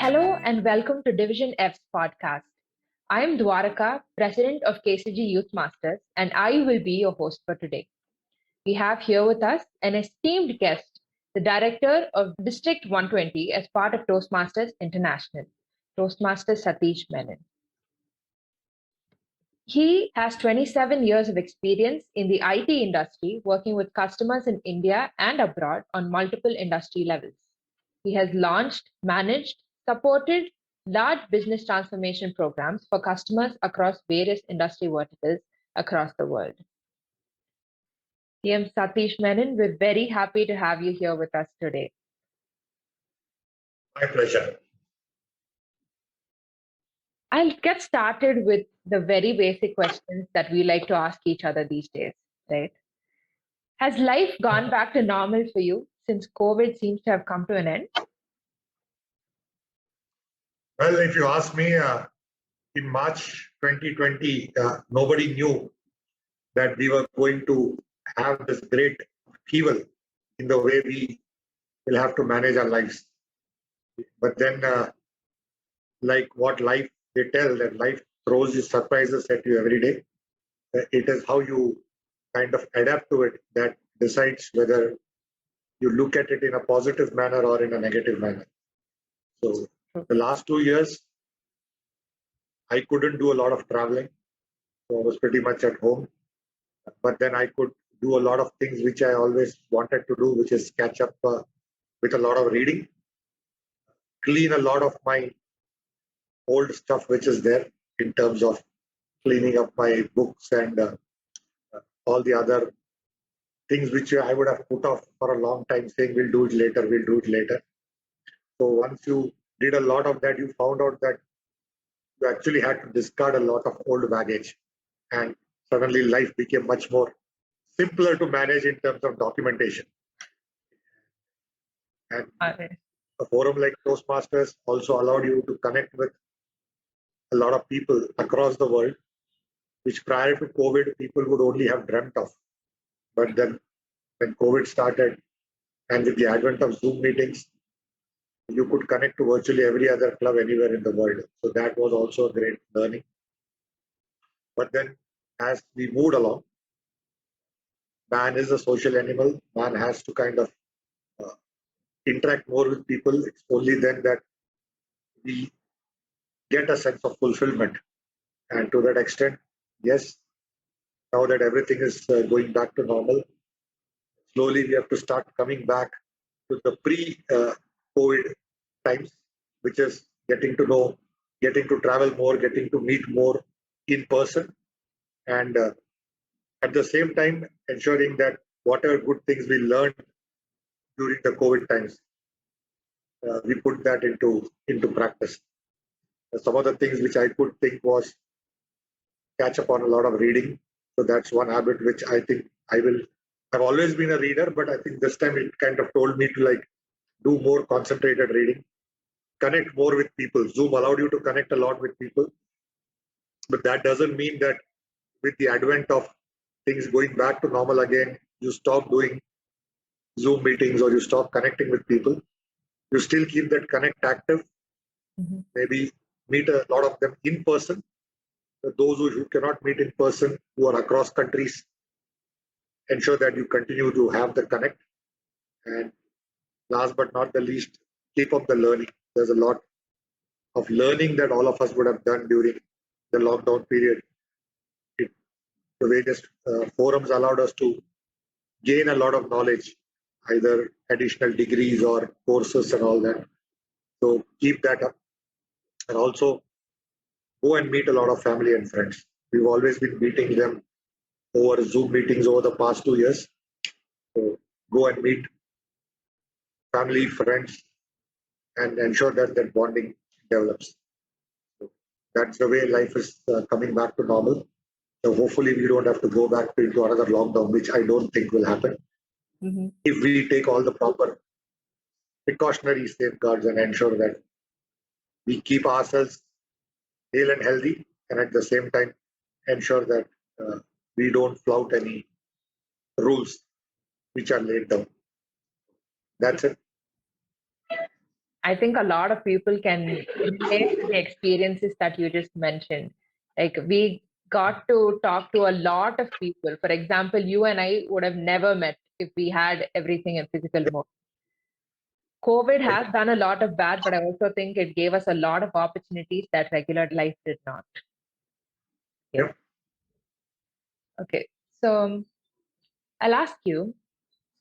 Hello and welcome to Division F's podcast. I am Dwaraka, President of KCG Youthmasters, and I will be your host for today. We have here with us an esteemed guest, the Director of District 120 as part of Toastmasters International, Toastmaster Satish Menon. He has 27 years of experience in the IT industry, working with customers in India and abroad on multiple industry levels. He has launched, managed, supported large business transformation programs for customers across various industry verticals across the world. TM Satish Menon, we're very happy to have you here with us today. My pleasure. I'll get started with the very basic questions that we like to ask each other these days, right? Has life gone back to normal for you since COVID seems to have come to an end? Well, if you ask me, in March 2020, nobody knew that we were going to have this great upheaval in the way we will have to manage our lives. But then, like what life, they tell that life throws you surprises at you every day. It is how you kind of adapt to it that decides whether you look at it in a positive manner or in a negative manner. So the last 2 years, I couldn't do a lot of traveling. So I was pretty much at home. But then I could do a lot of things which I always wanted to do, which is catch up with a lot of reading, clean a lot of my old stuff which is there in terms of cleaning up my books and all the other things which I would have put off for a long time, saying we'll do it later, we'll do it later. So once you did a lot of that, you found out that you actually had to discard a lot of old baggage, and suddenly life became much more simpler to manage in terms of documentation. And a forum like Toastmasters also allowed you to connect with a lot of people across the world, which prior to COVID, people would only have dreamt of. But then when COVID started, and with the advent of Zoom meetings, you could connect to virtually every other club anywhere in the world. So that was also a great learning. But then as we moved along, man is a social animal. Man has to kind of interact more with people. It's only then that we get a sense of fulfillment. And to that extent, yes, now that everything is going back to normal, slowly we have to start coming back to the pre-COVID times, which is getting to know, getting to travel more, getting to meet more in person, and at the same time ensuring that whatever good things we learned during the COVID times, we put that into practice. Some of the things which I could think was catch up on a lot of reading. So that's one habit which I think I've always been a reader, but I think this time it kind of told me to do more concentrated reading, connect more with people. Zoom allowed you to connect a lot with people, but that doesn't mean that with the advent of things going back to normal again, you stop doing Zoom meetings or you stop connecting with people. You still keep that connect active. Maybe meet a lot of them in person. Those who cannot meet in person, who are across countries, ensure that you continue to have the connect. And last but not the least, keep up the learning. There's a lot of learning that all of us would have done during the lockdown period. The various forums allowed us to gain a lot of knowledge, either additional degrees or courses and all that. So keep that up. And also go and meet a lot of family and friends. We've always been meeting them over Zoom meetings over the past 2 years. So go and meet family, friends, and ensure that that bonding develops. So that's the way life is coming back to normal. So hopefully we don't have to go back into another lockdown, which I don't think will happen. If we take all the proper precautionary safeguards and ensure that we keep ourselves hale and healthy, and at the same time ensure that we don't flout any rules which are laid down. That's it. I think a lot of people can relate to the experiences that you just mentioned. Like we got to talk to a lot of people. For example, you and I would have never met if we had everything in physical mode. COVID has done a lot of bad, but I also think it gave us a lot of opportunities that regular life did not. Yeah. Okay. So I'll ask you,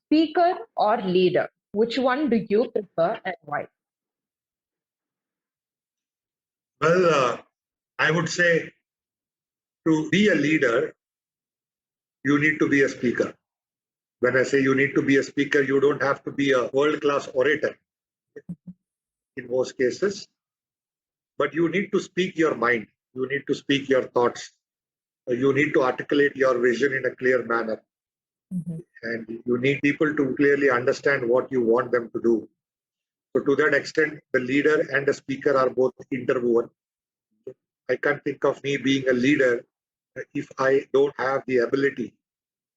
speaker or leader, which one do you prefer and why? Well, I would say to be a leader, you need to be a speaker. When I say you need to be a speaker, you don't have to be a world-class orator in most cases, but you need to speak your mind. You need to speak your thoughts. You need to articulate your vision in a clear manner. And you need people to clearly understand what you want them to do. So to that extent, the leader and the speaker are both interwoven. I can't think of me being a leader if I don't have the ability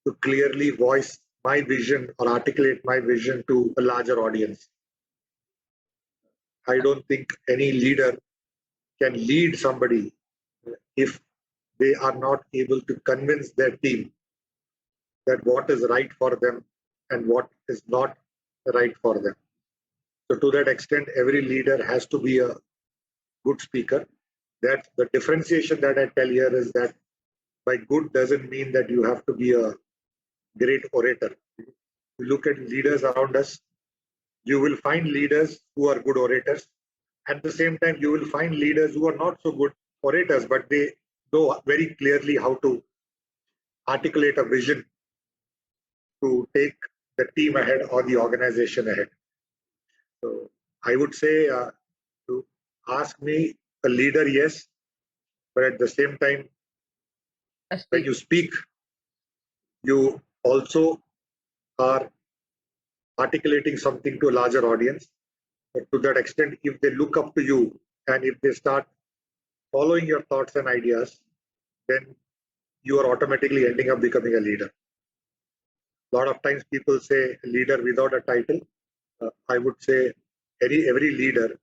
to clearly voice my vision or articulate my vision to a larger audience. I don't think any leader can lead somebody if they are not able to convince their team that what is right for them and what is not right for them. So to that extent, every leader has to be a good speaker. That the differentiation that I tell here is that by good doesn't mean that you have to be a great orator. You look at leaders around us, you will find leaders who are good orators. At the same time, you will find leaders who are not so good orators, but they know very clearly how to articulate a vision to take the team ahead or the organization ahead. So I would say to ask me a leader, yes, but at the same time, when you speak, you also are articulating something to a larger audience. But to that extent, if they look up to you and if they start following your thoughts and ideas, then you are automatically ending up becoming a leader. A lot of times people say leader without a title. I would say every leader,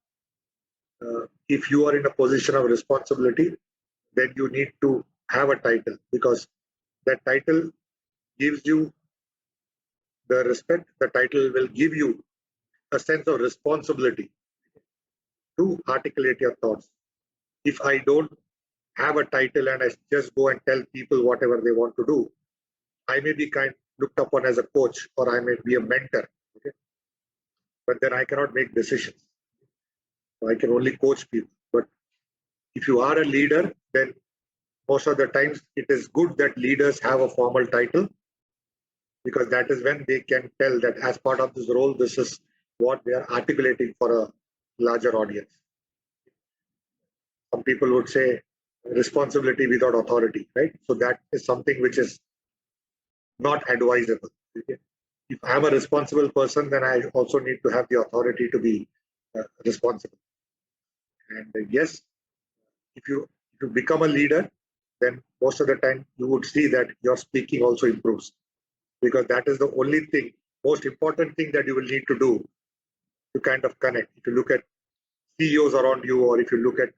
if you are in a position of responsibility, then you need to have a title because that title gives you the respect. The title will give you a sense of responsibility to articulate your thoughts. If I don't have a title and I just go and tell people whatever they want to do, I may be looked upon as a coach or I may be a mentor. Okay? But then I cannot make decisions. So I can only coach people. But if you are a leader, then most of the times it is good that leaders have a formal title because that is when they can tell that as part of this role, this is what they are articulating for a larger audience. Some people would say responsibility without authority, right? So that is something which is not advisable. Okay? If I'm a responsible person, then I also need to have the authority to be responsible. And yes, if you become a leader, then most of the time you would see that your speaking also improves because that is the only thing, most important thing that you will need to do to kind of connect. If you look at CEOs around you, or if you look at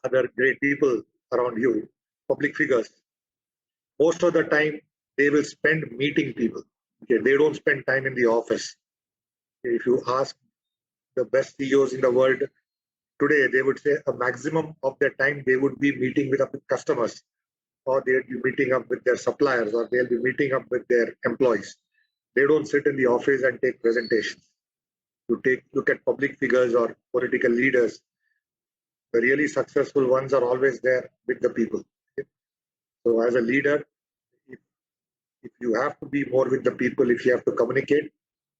other great people around you, public figures, most of the time they will spend meeting people. Okay, they don't spend time in the office. If you ask the best CEOs in the world today, they would say a maximum of their time they would be meeting with customers, or they'll be meeting up with their suppliers, or they'll be meeting up with their employees. They don't sit in the office and take presentations. You look at public figures or political leaders, the really successful ones are always there with the people. Okay? So as a leader, if you have to be more with the people, if you have to communicate,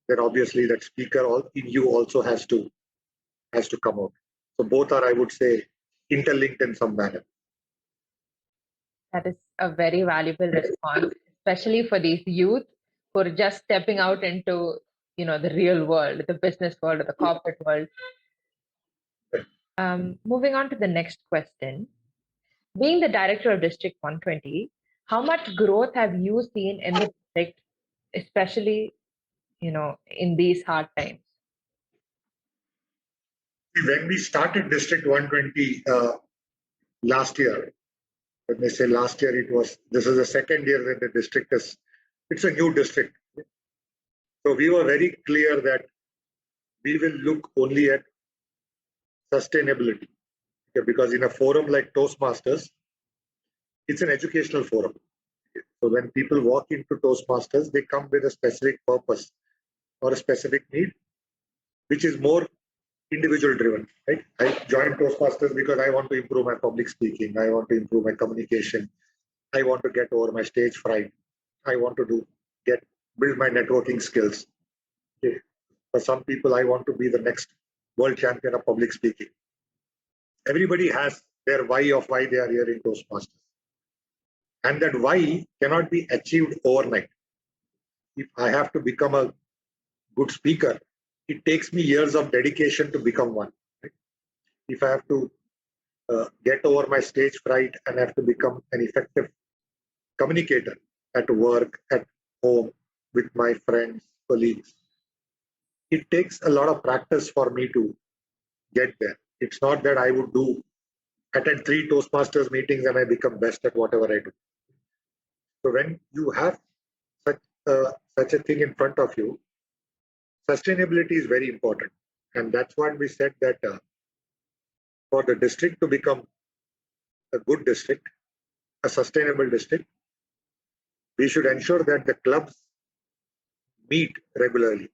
then obviously that speaker in you also has to come out. So both are, I would say, interlinked in some manner. That is a very valuable response, especially for these youth who are just stepping out into, the real world, the business world, or the corporate world. Moving on to the next question. Being the director of District 120, how much growth have you seen in the district, especially, in these hard times? When we started District 120 last year, when they say last year, this is the second year that the district it's a new district. So we were very clear that we will look only at sustainability. Okay, because in a forum like Toastmasters, it's an educational forum. So when people walk into Toastmasters, they come with a specific purpose or a specific need, which is more individual driven. Right? I joined Toastmasters because I want to improve my public speaking. I want to improve my communication. I want to get over my stage fright. I want to build my networking skills. Okay. For some people, I want to be the next world champion of public speaking. Everybody has their why of why they are here in Toastmasters. And that why cannot be achieved overnight. If I have to become a good speaker, it takes me years of dedication to become one. Right? If I have to get over my stage fright and have to become an effective communicator at work, at home, with my friends, colleagues, it takes a lot of practice for me to get there. It's not that I would attend 3 Toastmasters meetings and I become best at whatever I do. So when you have such a thing in front of you, sustainability is very important. And that's what we said that for the district to become a good district, a sustainable district, we should ensure that the clubs meet regularly,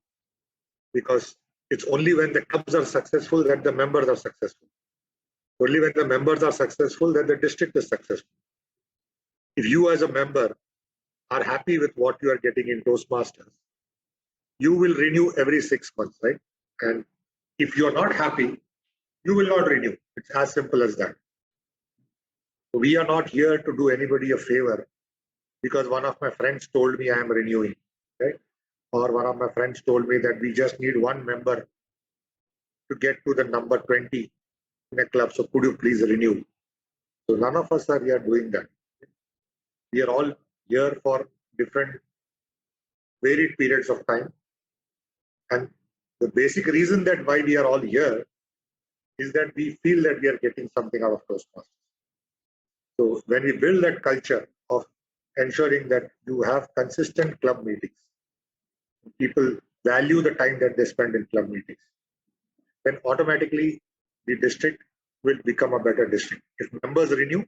because it's only when the clubs are successful that the members are successful. Only when the members are successful that the district is successful. If you as a member are happy with what you are getting in Toastmasters, you will renew every 6 months, right? And if you are not happy, you will not renew. It's as simple as that. We are not here to do anybody a favor because one of my friends told me I am renewing, right? Or one of my friends told me that we just need one member to get to the number 20 in a club. So could you please renew? So none of us are here doing that. We are all here for different varied periods of time. And the basic reason that why we are all here is that we feel that we are getting something out of Toastmasters. So when we build that culture of ensuring that you have consistent club meetings, people value the time that they spend in club meetings, then automatically the district will become a better district. If members renew,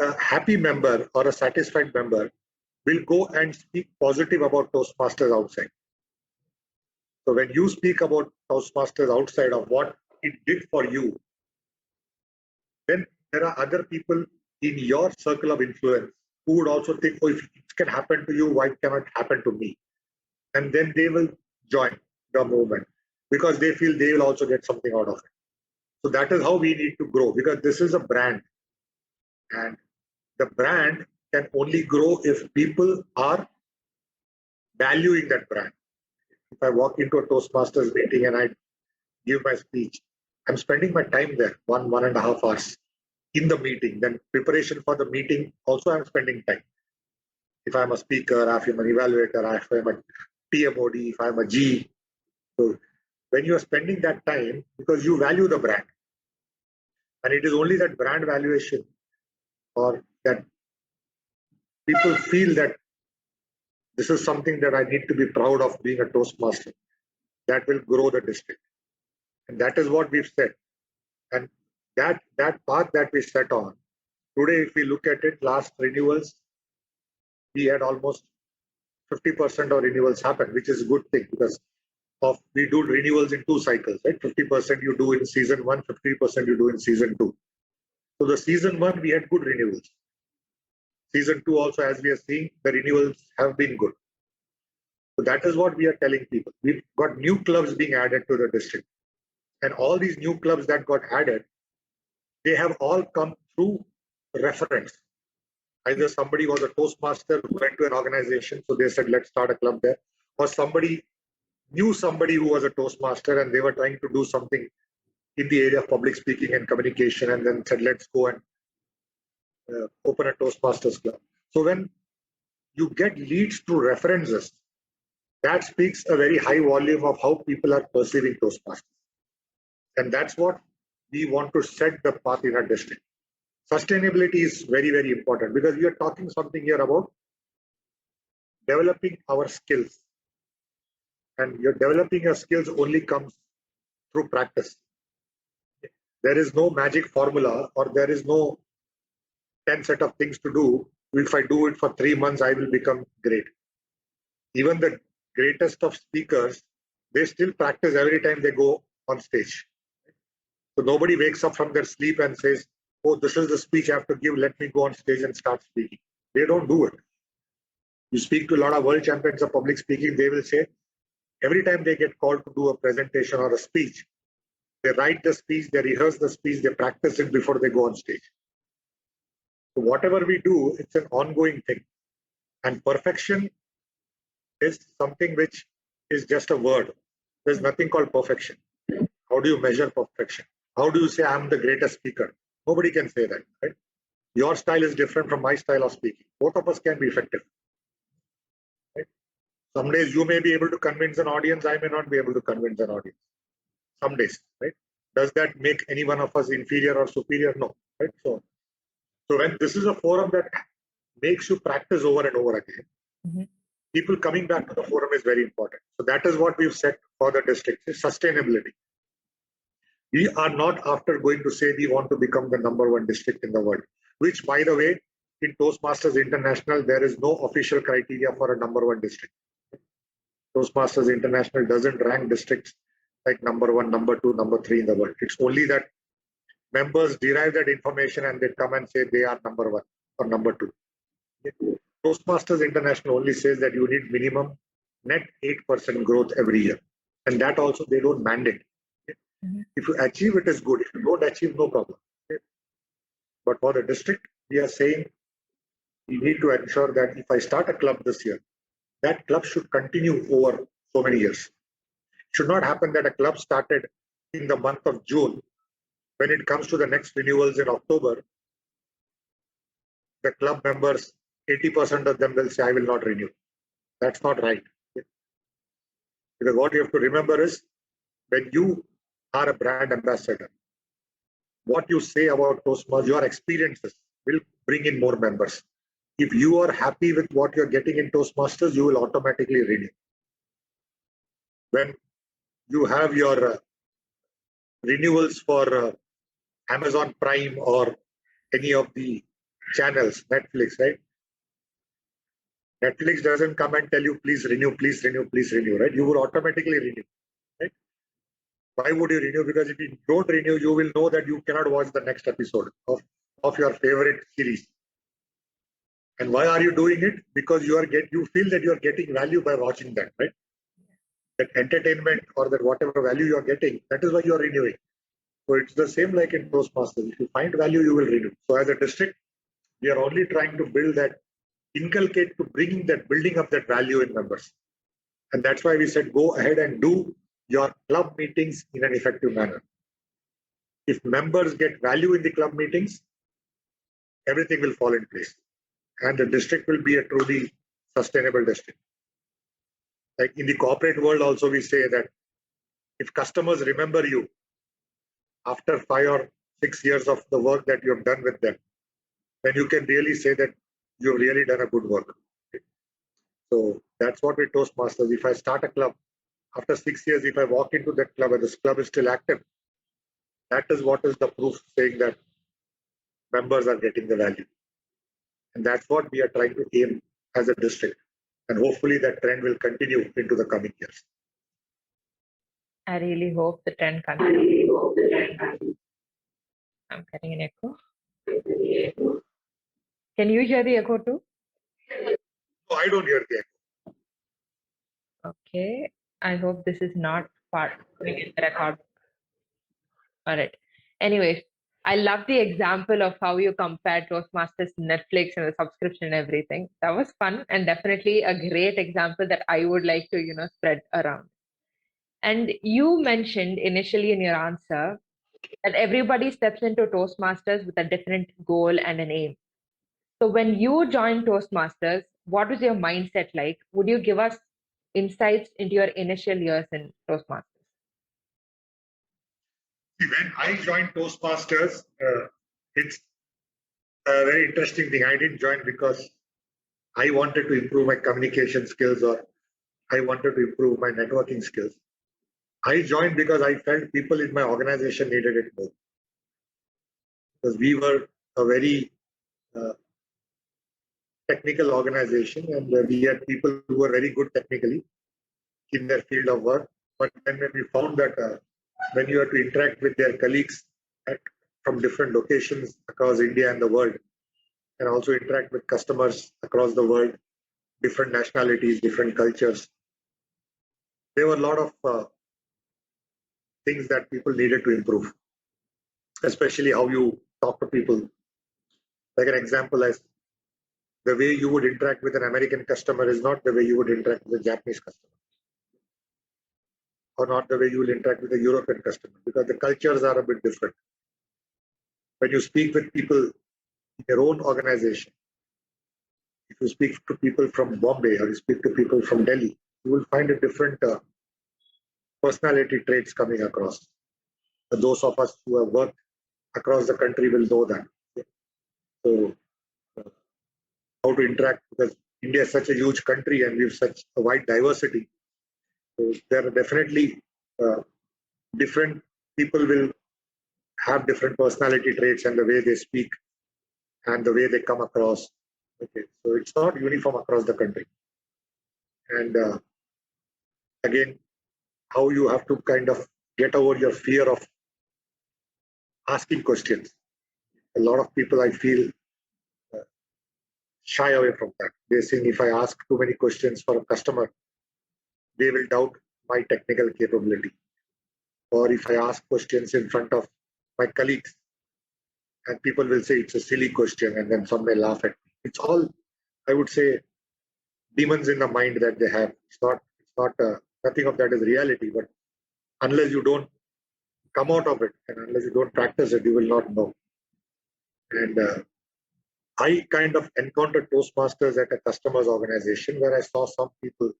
a happy member or a satisfied member will go and speak positive about Toastmasters outside. So when you speak about Toastmasters outside of what it did for you, then there are other people in your circle of influence who would also think, oh, if it can happen to you, why cannot it happen to me? And then they will join the movement because they feel they will also get something out of it. So that is how we need to grow, because this is a brand. And the brand can only grow if people are valuing that brand. If I walk into a Toastmasters meeting and I give my speech, I'm spending my time there, 1.5 hours in the meeting. Then preparation for the meeting, also I'm spending time. If I'm a speaker, if I'm an evaluator, if I'm a TMOD, if I'm a G. So when you are spending that time, because you value the brand, and it is only that brand valuation or that people feel that this is something that I need to be proud of being a Toastmaster, that will grow the district. And that is what we've said. And that path that we set on, today, if we look at it, last renewals, we had almost 50% of renewals happen, which is a good thing because we do renewals in 2 cycles, right? 50% you do in season 1, 50% you do in season 2. So the season 1, we had good renewals. Season 2 also, as we are seeing, the renewals have been good. So that is what we are telling people. We've got new clubs being added to the district. And all these new clubs that got added, they have all come through reference. Either somebody was a Toastmaster who went to an organization, so they said, let's start a club there. Or somebody knew somebody who was a Toastmaster and they were trying to do something in the area of public speaking and communication, and then said, let's go and open a Toastmasters club. So when you get leads through references, that speaks a very high volume of how people are perceiving Toastmasters. And that's what we want to set the path in our district. Sustainability is very, very important because we are talking something here about developing our skills. And you're developing your skills only comes through practice. There is no magic formula or there is no 10 set of things to do. If I do it for 3 months, I will become great. Even the greatest of speakers, they still practice every time they go on stage. So nobody wakes up from their sleep and says, oh, this is the speech I have to give. Let me go on stage and start speaking. They don't do it. You speak to a lot of world champions of public speaking, they will say, every time they get called to do a presentation or a speech, they write the speech, they rehearse the speech, they practice it before they go on stage. So whatever we do, it's an ongoing thing. And perfection is something which is just a word. There's nothing called perfection. How do you measure perfection? How do you say I'm the greatest speaker? Nobody can say that, right? Your style is different from my style of speaking. Both of us can be effective. Right? Some days you may be able to convince an audience, I may not be able to convince an audience. Some days, right? Does that make any one of us inferior or superior? No, right? So when this is a forum that makes you practice over and over again, people coming back to the forum is very important. So that is what we've set for the district, is sustainability. We are not after going to say we want to become the #1 district in the world, which, by the way, in Toastmasters International, there is no official criteria for a #1 district. Toastmasters International doesn't rank districts like #1, #2, #3 in the world. It's only that members derive that information and they come and say they are #1 or #2. Toastmasters International only says that you need minimum net 8% growth every year. And that also they don't mandate. If you achieve it is good. If you don't achieve, no problem. But for the district, we are saying we need to ensure that if I start a club this year, that club should continue over so many years. It should not happen that a club started in the month of June. When it comes to the next renewals in October, the club members, 80% of them will say, I will not renew. That's not right. Because what you have to remember is, when you are a brand ambassador, what you say about Toastmasters, your experiences will bring in more members. If you are happy with what you're getting in Toastmasters, you will automatically renew. When you have your renewals for Amazon Prime or any of the channels, Netflix, right? Netflix doesn't come and tell you, please renew, please renew, please renew, right? You will automatically renew, right? Why would you renew? Because if you don't renew, you will know that you cannot watch the next episode of your favorite series. And why are you doing it? Because you feel that you are getting value by watching that, right? That entertainment or that whatever value you are getting, that is why you are renewing. So it's the same like in Toastmasters. If you find value, you will renew. So as a district, we are only trying to build that, inculcate to building up that value in members. And that's why we said, go ahead and do your club meetings in an effective manner. If members get value in the club meetings, everything will fall in place. And the district will be a truly sustainable district. Like in the corporate world also, we say that if customers remember you after 5 or 6 years of the work that you have done with them, then you can really say that you've really done a good work. So that's what we Toastmasters. If I start a club, after 6 years, if I walk into that club and this club is still active, that is what is the proof saying that members are getting the value. And that's what we are trying to aim as a district. And hopefully that trend will continue into the coming years. I really hope the trend continues. I'm getting an echo. Can you hear the echo too? No, I don't hear the echo. Okay. I hope this is not part of the record. All right. Anyways, I love the example of how you compared Toastmasters, Netflix, and the subscription and everything. That was fun and definitely a great example that I would like to, spread around. And you mentioned initially in your answer that everybody steps into Toastmasters with a different goal and an aim. So when you joined Toastmasters, what was your mindset like? Would you give us insights into your initial years in Toastmasters? See, when I joined Toastmasters, it's a very interesting thing. I didn't join because I wanted to improve my communication skills or I wanted to improve my networking skills. I joined because I felt people in my organization needed it more. Because we were a very uh, technical organization and we had people who were very good technically in their field of work. But then when we found that when you have to interact with their colleagues from different locations across India and the world, and also interact with customers across the world, different nationalities, different cultures, there were a lot of things that people needed to improve, especially how you talk to people. Like an example, as the way you would interact with an American customer is not the way you would interact with a Japanese customer, or not the way you will interact with a European customer, because the cultures are a bit different. When you speak with people in your own organization, if you speak to people from Bombay or you speak to people from Delhi, you will find a different personality traits coming across. Those of us who have worked across the country will know that. So, how to interact, because India is such a huge country and we have such a wide diversity. So there are definitely different people will have different personality traits and the way they speak and the way they come across. Okay, so it's not uniform across the country. And again, how you have to kind of get over your fear of asking questions. A lot of people, I feel, shy away from that. They're saying if I ask too many questions for a customer, they will doubt my technical capability. Or if I ask questions in front of my colleagues, and people will say it's a silly question, and then some may laugh at me. It's all, I would say, demons in the mind that they have. Nothing of that is reality. But unless you don't come out of it, and unless you don't practice it, you will not know. And I kind of encountered Toastmasters at a customer's organization where I saw some people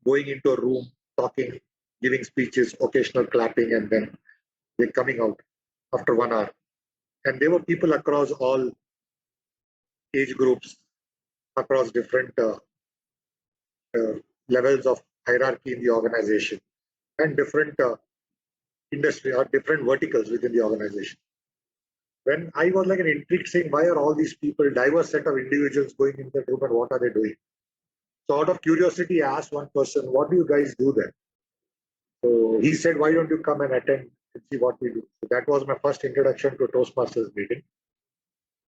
going into a room, talking, giving speeches, occasional clapping, and then they're coming out after 1 hour. And there were people across all age groups, across different levels of hierarchy in the organization, and different industry or different verticals within the organization. When I was like an intrigued saying, why are all these people, diverse set of individuals going in the room and what are they doing? So out of curiosity, I asked one person, what do you guys do there? So he said, why don't you come and attend and see what we do? So that was my first introduction to Toastmasters meeting.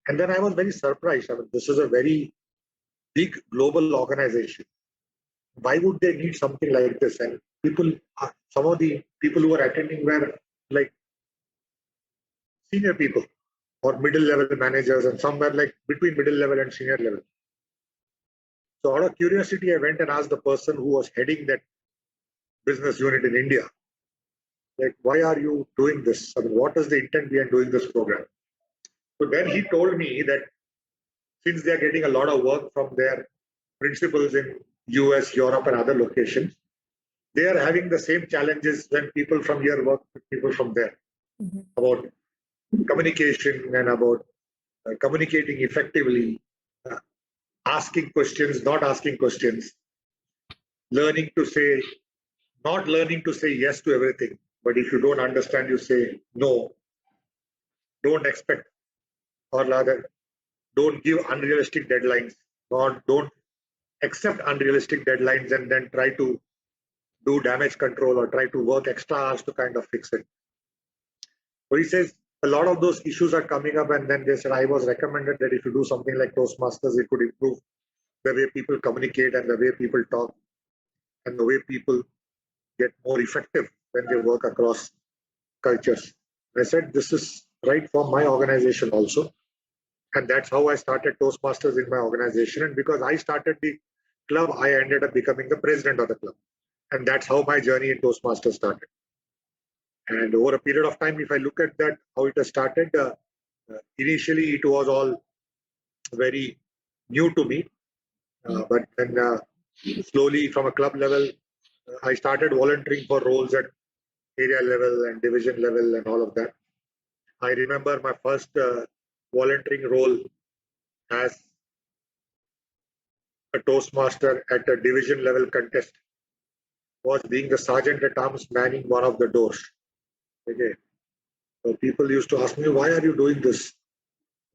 And then I was very surprised. I mean, this is a very big global organization. Why would they need something like this? And people, some of the people who were attending were like senior people or middle level managers, and some were like between middle level and senior level. So out of curiosity, I went and asked the person who was heading that business unit in India, like, why are you doing this? I mean, what is the intent behind doing this program? So then he told me that since they are getting a lot of work from their principals in US, Europe, and other locations, they are having the same challenges when people from here work with people from there about communication and about communicating effectively, asking questions, not asking questions, learning to say, not learning to say yes to everything. But if you don't understand, you say no. Don't expect, or rather, don't give unrealistic deadlines, or don't accept unrealistic deadlines and then try to do damage control or try to work extra hours to kind of fix it. So he says a lot of those issues are coming up, and then they said, I was recommended that if you do something like Toastmasters, it could improve the way people communicate and the way people talk and the way people get more effective when they work across cultures. I said, this is right for my organization also. And that's how I started Toastmasters in my organization. And because I started the club, I ended up becoming the president of the club. And that's how my journey in Toastmasters started. And over a period of time, if I look at that, how it has started, initially it was all very new to me. But then slowly from a club level, I started volunteering for roles at area level and division level and all of that. I remember my first volunteering role as a Toastmaster at a division level contest was being the sergeant at arms manning one of the doors. Okay. So people used to ask me, why are you doing this?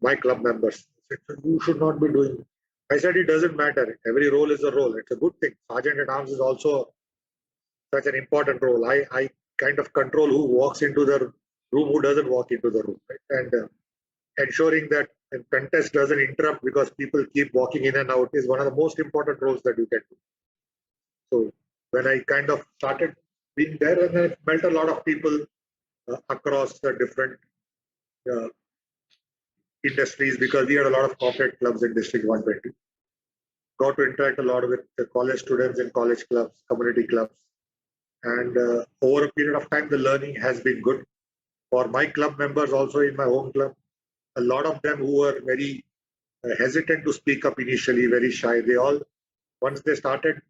My club members. I said, you should not be doing. I said, it doesn't matter. Every role is a role. It's a good thing. Sergeant at arms is also such an important role. I kind of control who walks into the room, who doesn't walk into the room, right? And ensuring that the contest doesn't interrupt because people keep walking in and out is one of the most important roles that you can do. So when I kind of started being there, and I met a lot of people across the different uh, industries, because we had a lot of corporate clubs in District 120. Got to interact a lot with the college students in college clubs, community clubs. And over a period of time, the learning has been good. For my club members also in my home club, a lot of them who were very hesitant to speak up initially, very shy, they all, once they started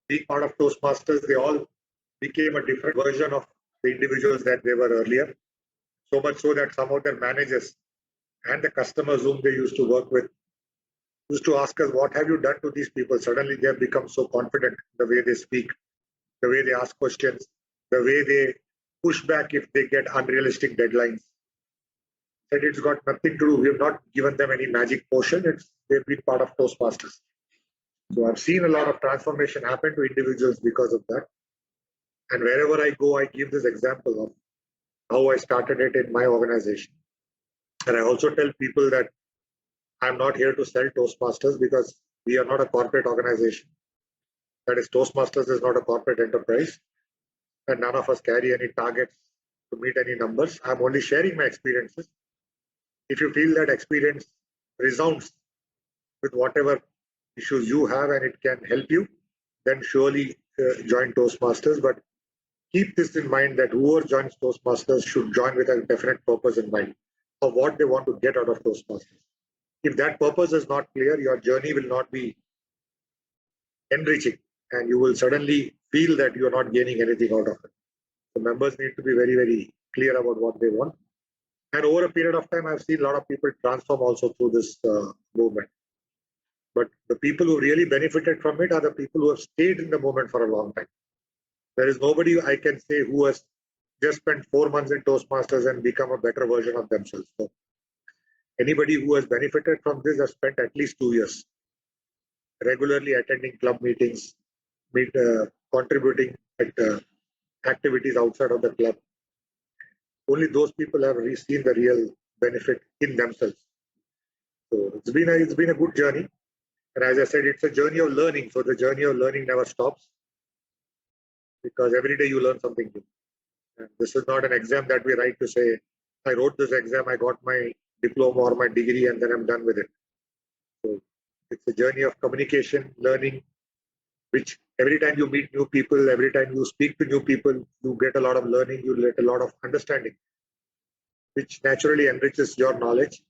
being part of Toastmasters, they all became a different version of the individuals that they were earlier. So much so that some of their managers and the customers whom they used to work with used to ask us, what have you done to these people? Suddenly they have become so confident the way they speak, the way they ask questions, the way they push back if they get unrealistic deadlines. That it's got nothing to do. We have not given them any magic potion. They've been part of Toastmasters. So I've seen a lot of transformation happen to individuals because of that. And wherever I go, I give this example of how I started it in my organization. And I also tell people that I'm not here to sell Toastmasters because we are not a corporate organization. That is, Toastmasters is not a corporate enterprise. And none of us carry any targets to meet any numbers. I'm only sharing my experiences. If you feel that experience resounds with whatever issues you have and it can help you, then surely join Toastmasters. But keep this in mind that whoever joins Toastmasters should join with a definite purpose in mind of what they want to get out of Toastmasters. If that purpose is not clear, your journey will not be enriching and you will suddenly feel that you are not gaining anything out of it. The members need to be very, very clear about what they want. And over a period of time, I've seen a lot of people transform also through this movement. But the people who really benefited from it are the people who have stayed in the movement for a long time. There is nobody I can say who has just spent 4 months in Toastmasters and become a better version of themselves. So anybody who has benefited from this has spent at least 2 years regularly attending club meetings, contributing at activities outside of the club. Only those people have seen the real benefit in themselves. So it's been a good journey. And as I said, it's a journey of learning. So the journey of learning never stops because every day you learn something new. And this is not an exam that we write to say, I wrote this exam, I got my diploma or my degree, and then I'm done with it. So it's a journey of communication, learning, which every time you meet new people, every time you speak to new people, you get a lot of learning, you get a lot of understanding, which naturally enriches your knowledge.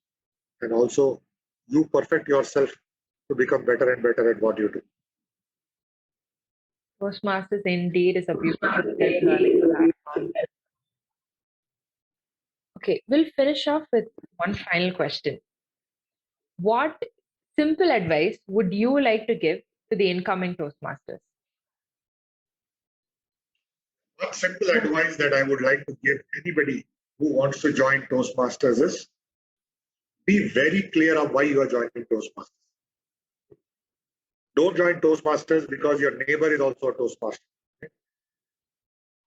And also you perfect yourself to become better and better at what you do. Toastmasters indeed is a beautiful learning platform. Okay, we'll finish off with one final question. What simple advice would you like to give to the incoming Toastmasters? One simple advice that I would like to give anybody who wants to join Toastmasters is be very clear of why you are joining Toastmasters. Don't join Toastmasters because your neighbor is also a Toastmaster,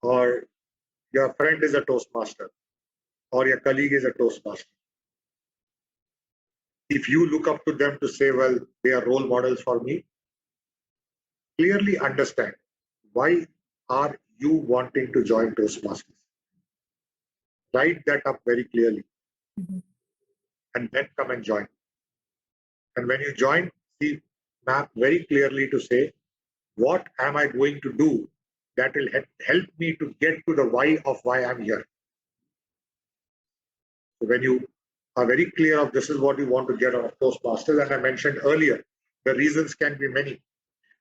or your friend is a Toastmaster, or your colleague is a Toastmaster. If you look up to them to say, well, they are role models for me, clearly understand why are you wanting to join Toastmasters. Write that up very clearly and then come and join. And when you join, see, map very clearly to say, what am I going to do that will help me to get to the why of why I'm here. So when you are very clear of this is what you want to get out of Toastmasters, and I mentioned earlier, the reasons can be many.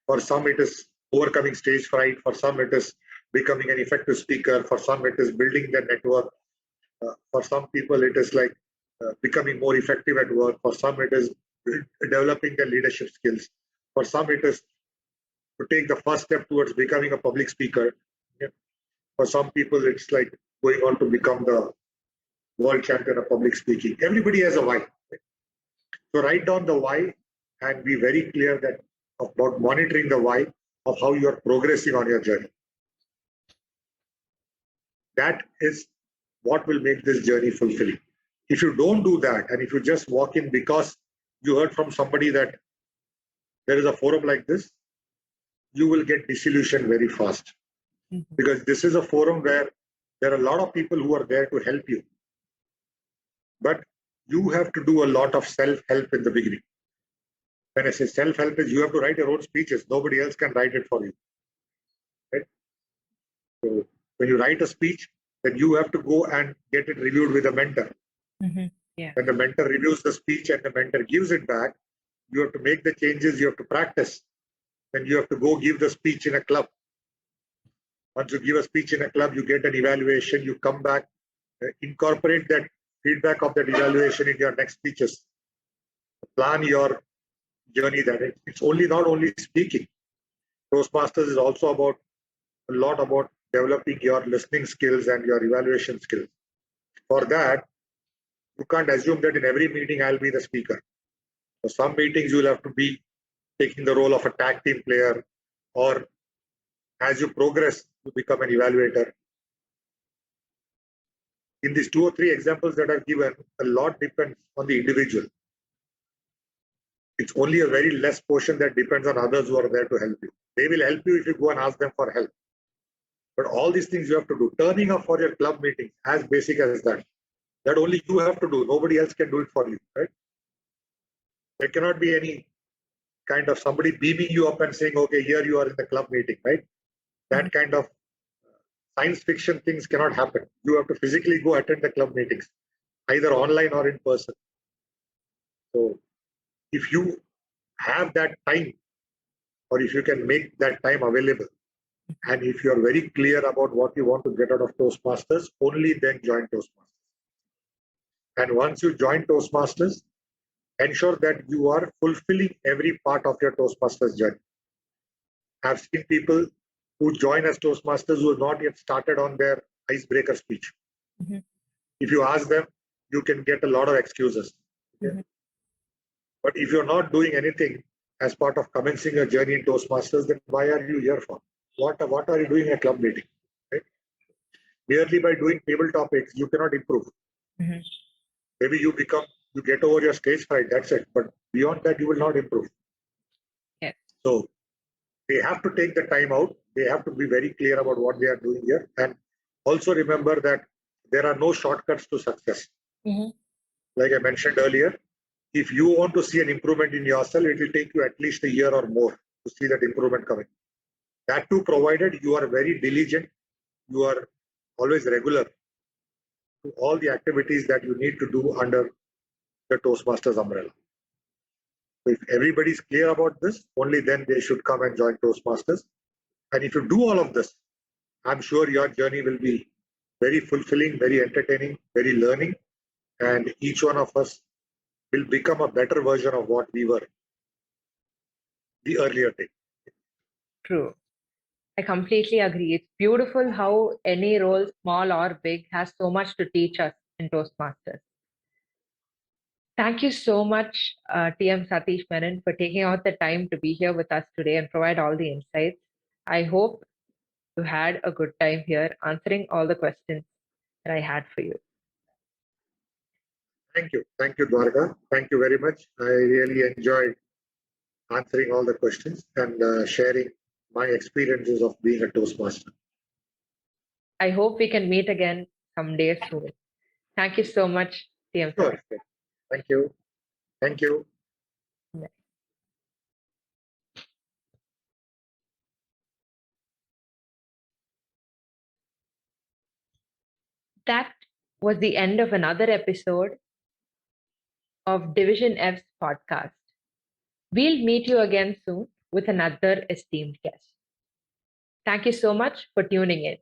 For some, it is overcoming stage fright. For some, it is becoming an effective speaker. For some, it is building their network. For some people, it is like becoming more effective at work. For some, it is developing their leadership skills. For some, it is to take the first step towards becoming a public speaker. Yeah. For some people, it's like going on to become the world champion of public speaking. Everybody has a why. Right? So write down the why and be very clear that about monitoring the why of how you are progressing on your journey. That is what will make this journey fulfilling. If you don't do that, and if you just walk in because you heard from somebody that there is a forum like this, you will get disillusioned very fast. Mm-hmm. Because this is a forum where there are a lot of people who are there to help you. But you have to do a lot of self-help in the beginning. When I say self-help, is you have to write your own speeches. Nobody else can write it for you. Right? So when you write a speech, then you have to go and get it reviewed with a mentor. Mm-hmm. Yeah. When the mentor reviews the speech and the mentor gives it back, you have to make the changes, you have to practice. Then you have to go give the speech in a club. Once you give a speech in a club, you get an evaluation, you come back, incorporate that feedback of that evaluation in your next speeches. Plan your journey that it's only not only speaking. Toastmasters is also about a lot about developing your listening skills and your evaluation skills. For that, you can't assume that in every meeting I'll be the speaker. For some meetings, you'll have to be taking the role of a tag team player, or as you progress, you become an evaluator. In these 2 or 3 examples that I've given, a lot depends on the individual. It's only a very less portion that depends on others who are there to help you. They will help you if you go and ask them for help. But all these things you have to do. Turning up for your club meeting, as basic as that. That only you have to do. Nobody else can do it for you, right? There cannot be any kind of somebody beaming you up and saying, okay, here you are in the club meeting, right? That kind of science fiction things cannot happen. You have to physically go attend the club meetings, either online or in person. So if you have that time, or if you can make that time available, and if you are very clear about what you want to get out of Toastmasters, only then join Toastmasters. And once you join Toastmasters, ensure that you are fulfilling every part of your Toastmasters journey. I've seen people who join as Toastmasters who have not yet started on their icebreaker speech. Mm-hmm. If you ask them, you can get a lot of excuses. Mm-hmm. But if you're not doing anything as part of commencing a journey in Toastmasters, then why are you here for? What are you doing at club meeting? Right? Merely by doing table topics, you cannot improve. Mm-hmm. Maybe you get over your stage fright, that's it. But beyond that, you will not improve. Yeah. So they have to take the time out. They have to be very clear about what they are doing here. And also remember that there are no shortcuts to success. Mm-hmm. Like I mentioned earlier, if you want to see an improvement in yourself, it will take you at least a year or more to see that improvement coming. That too, provided you are very diligent, you are always regular to all the activities that you need to do under the Toastmasters umbrella. So if everybody is clear about this, only then they should come and join Toastmasters. And if you do all of this, I'm sure your journey will be very fulfilling, very entertaining, very learning, and each one of us will become a better version of what we were the earlier day. True. I completely agree. It's beautiful how any role, small or big, has so much to teach us in Toastmasters. Thank you so much, TM Satish Menon, for taking out the time to be here with us today and provide all the insights. I hope you had a good time here answering all the questions that I had for you. Thank you, Dwaraka. Thank you very much. I really enjoyed answering all the questions and sharing my experiences of being a Toastmaster. I hope we can meet again someday soon. Thank you so much, TM. Sure. Thank you. Thank you. That was the end of another episode of Division F's podcast. We'll meet you again soon with another esteemed guest. Thank you so much for tuning in.